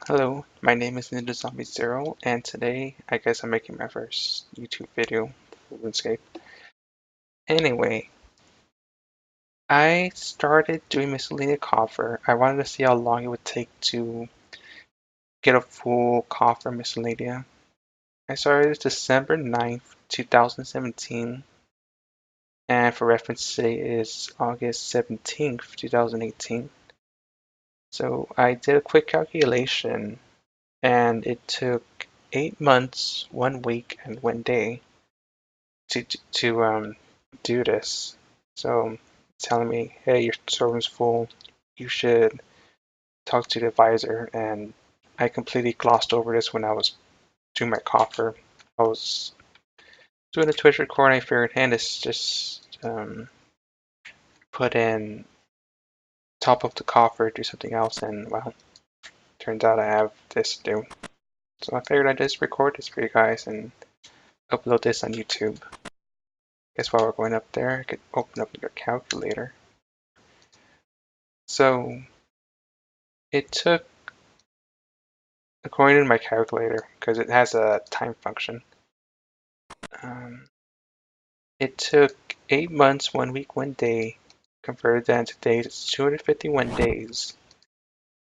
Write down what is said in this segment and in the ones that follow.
Hello, my name is Ninja Zombie Zero, and today I guess I'm making my first YouTube video for RuneScape. Anyway, I started doing miscellaneous coffer. I wanted to see how long it would take to get a full coffer miscellanea. I started December 9th, 2017, and for reference today is August 17th, 2018. So I did a quick calculation, and it took 8 months, 1 week, and 1 day to do this. So telling me, hey, your server's full. You should talk to the advisor. And I completely glossed over this when I was doing my coffer. I was doing a Twitch recording. I figured, hey, this just put in top of the coffer, do something else, and well, turns out I have this to do. So I figured I'd just record this for you guys and upload this on YouTube. Guess while we're going up there, I could open up your calculator. So it took, according to my calculator, because it has a time function, um, it took 8 months, 1 week, 1 day. Converted that into days, it's 251 days.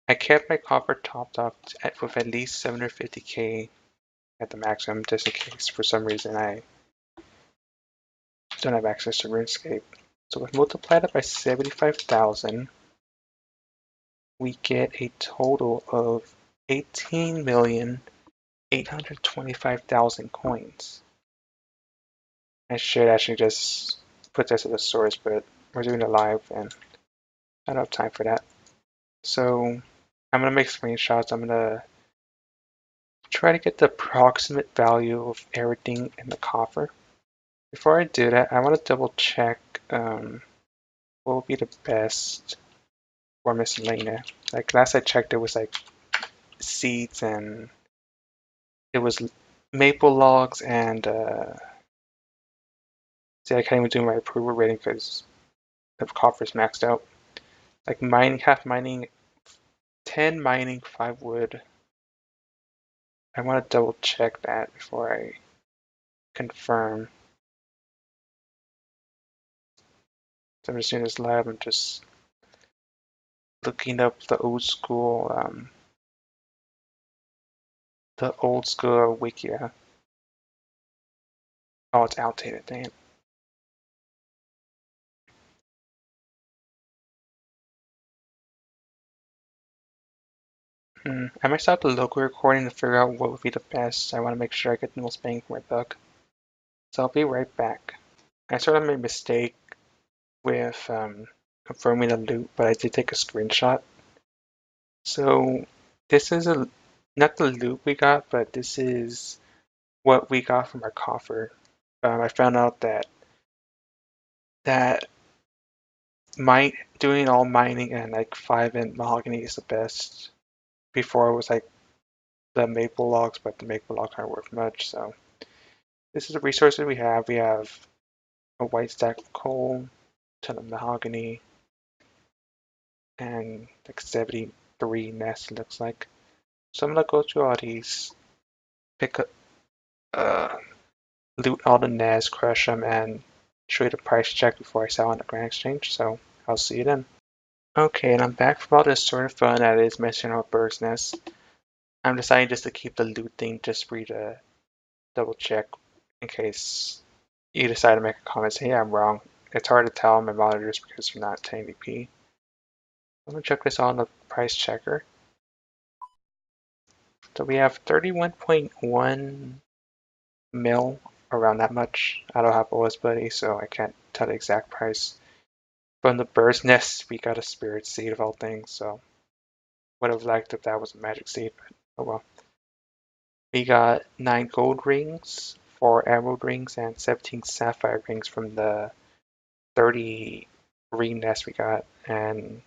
I kept my copper topped up with at least 750k at the maximum, just in case for some reason I don't have access to RuneScape. So if we multiply that by 75,000, we get a total of 18,825,000 coins. I should actually just put this as a source, but we're doing it live and I don't have time for that. So I'm going to make screenshots. I'm going to try to get the approximate value of everything in the coffer. Before I do that, I want to double check what will be the best for miscellanea. Like last I checked, it was like seeds and it was maple logs and see, I can't even do my approval rating because the coffer's maxed out. Like mining, half mining, 10 mining, 5 wood. I want to double check that before I confirm. So I'm just doing this lab. I'm just looking up the old school Wikia. Oh, it's outdated. Dang it. I might stop the local recording to figure out what would be the best. I want to make sure I get the most bang for my buck. So I'll be right back. I sort of made a mistake with confirming the loot, but I did take a screenshot. So this is not the loot we got, but this is what we got from our coffer. I found out that doing all mining and like 5 int mahogany is the best. Before it was like the maple logs, but the maple logs aren't worth much. So this is the resources we have. We have a white stack of coal, ton of mahogany, and like 73 nests it looks like. So I'm gonna go through all these, pick up, loot all the nests, crush them, and show you the price check before I sell on the Grand Exchange. So I'll see you then. Okay, and I'm back from all this sort of fun that is messing up bird's nest. I'm deciding just to keep the loot thing just for you to double check in case you decide to make a comment saying, hey, I'm wrong. It's hard to tell on my monitors because you're not 1080p. I'm gonna check this on the price checker. So we have 31.1 mil, around that much. I don't have OS Buddy, so I can't tell the exact price. From the bird's nest, we got a spirit seed of all things, so would have liked if that was a magic seed, but oh well. We got 9 gold rings, 4 emerald rings, and 17 sapphire rings from the 30 ring nests we got, and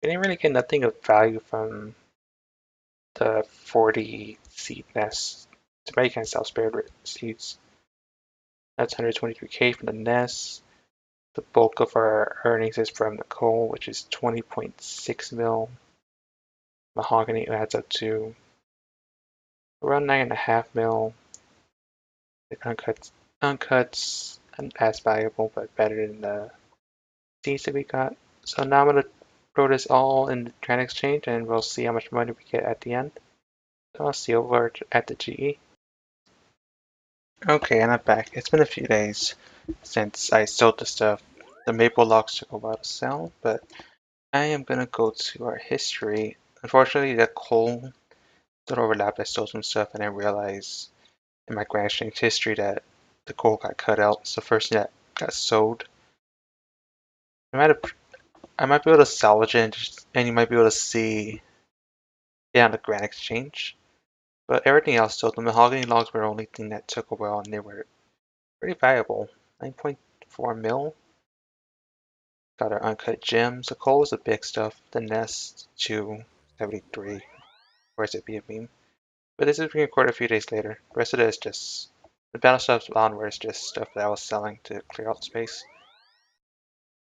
we didn't really get nothing of value from the 40 seed nests. Too bad you can't sell spirit seeds. That's 123k from the nests. The bulk of our earnings is from the coal, which is 20.6 mil. mahogany adds up to around 9.5 mil. Uncuts aren't as valuable, but better than the seeds that we got. So now I'm gonna throw this all in the trend exchange, and we'll see how much money we get at the end. So I'll see you over at the GE. Okay, and I'm back. It's been a few days since I sold the stuff. The maple logs took a while to sell, but I am gonna go to our history. Unfortunately, the coal did overlap. I sold some stuff, and I realized in my grand exchange history that the coal got cut out. So first that got sold. I might have, I might be able to salvage it, and you might be able to see it on the grand exchange. But everything else sold. The mahogany logs were the only thing that took a while, and they were pretty valuable. 9.4 mil. Got our uncut gems. The coal was the big stuff. The nest 273. Where's it be a meme? But this is being recorded a few days later. The rest of it is just the battle stuff onward is just stuff that I was selling to clear out space.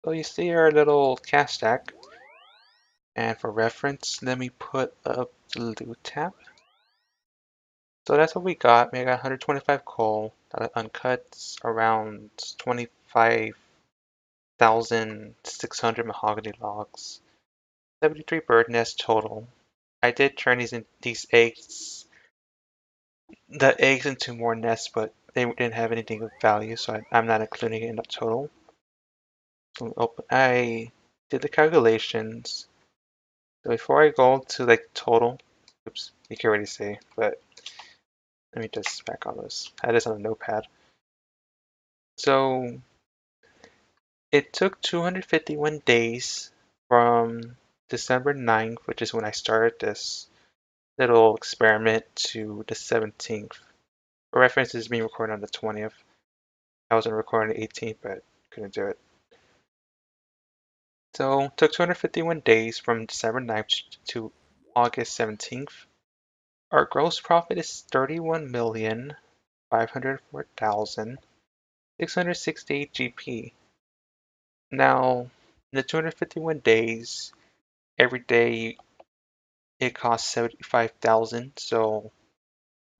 So you see our little cash stack. And for reference, let me put up the loot tab. So that's what we got. We got 125 coal, uncuts, around 25,600 mahogany logs, 73 bird nests total. I did turn these eggs, the eggs into more nests, but they didn't have anything of value, so I'm not including it in the total. So I did the calculations. So before I go to like total, oops, you can already see, but let me just back on this. I had this on a notepad. So it took 251 days from December 9th, which is when I started this little experiment, to the 17th. For reference, this is being recorded on the 20th. I was going to record on the 18th, but couldn't do it. So it took 251 days from December 9th to August 17th. Our gross profit is 31,504,668 GP. Now, in the 251 days, every day it costs 75,000. So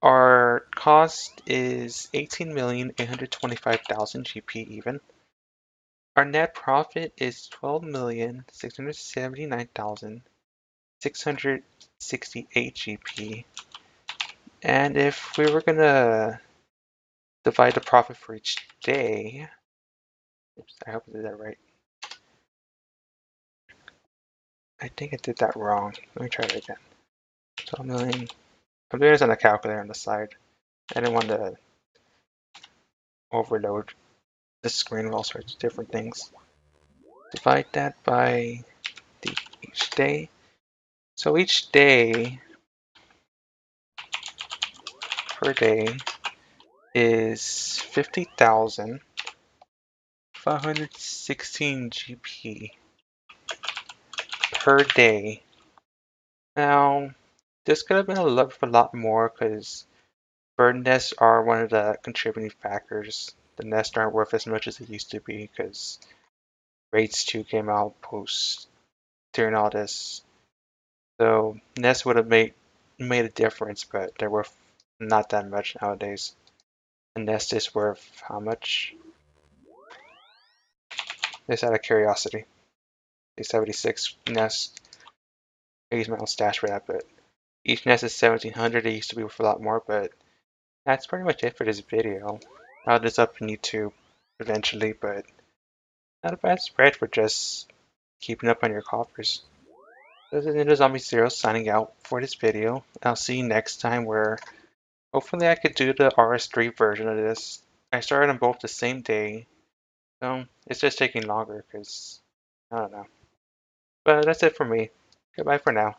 our cost is 18,825,000 GP even. Our net profit is 12,679,668 GP. And if we were gonna divide the profit for each day, oops, I hope I did that right. I think I did that wrong. Let me try it again. 12 million. I'm doing this on a calculator on the side. I didn't want to overload the screen with all sorts of different things. Divide that by each day. So each day per day is 50,516 GP per day. Now, this could have been a lot more because bird nests are one of the contributing factors. The nests aren't worth as much as they used to be because Raids 2 came out during all this. So nests would have made a difference, but they're worth not that much nowadays. A nest is worth how much? Just out of curiosity. The 76 nests. I use my own stash for that, but each nest is 1700. It used to be worth a lot more, but that's pretty much it for this video. I'll just up on YouTube eventually, but not a bad spread for just keeping up on your coffers. This is Ninja Zombie Zero signing out for this video. I'll see you next time where hopefully I could do the RS3 version of this. I started on both the same day, so it's just taking longer because I don't know. But that's it for me. Goodbye for now.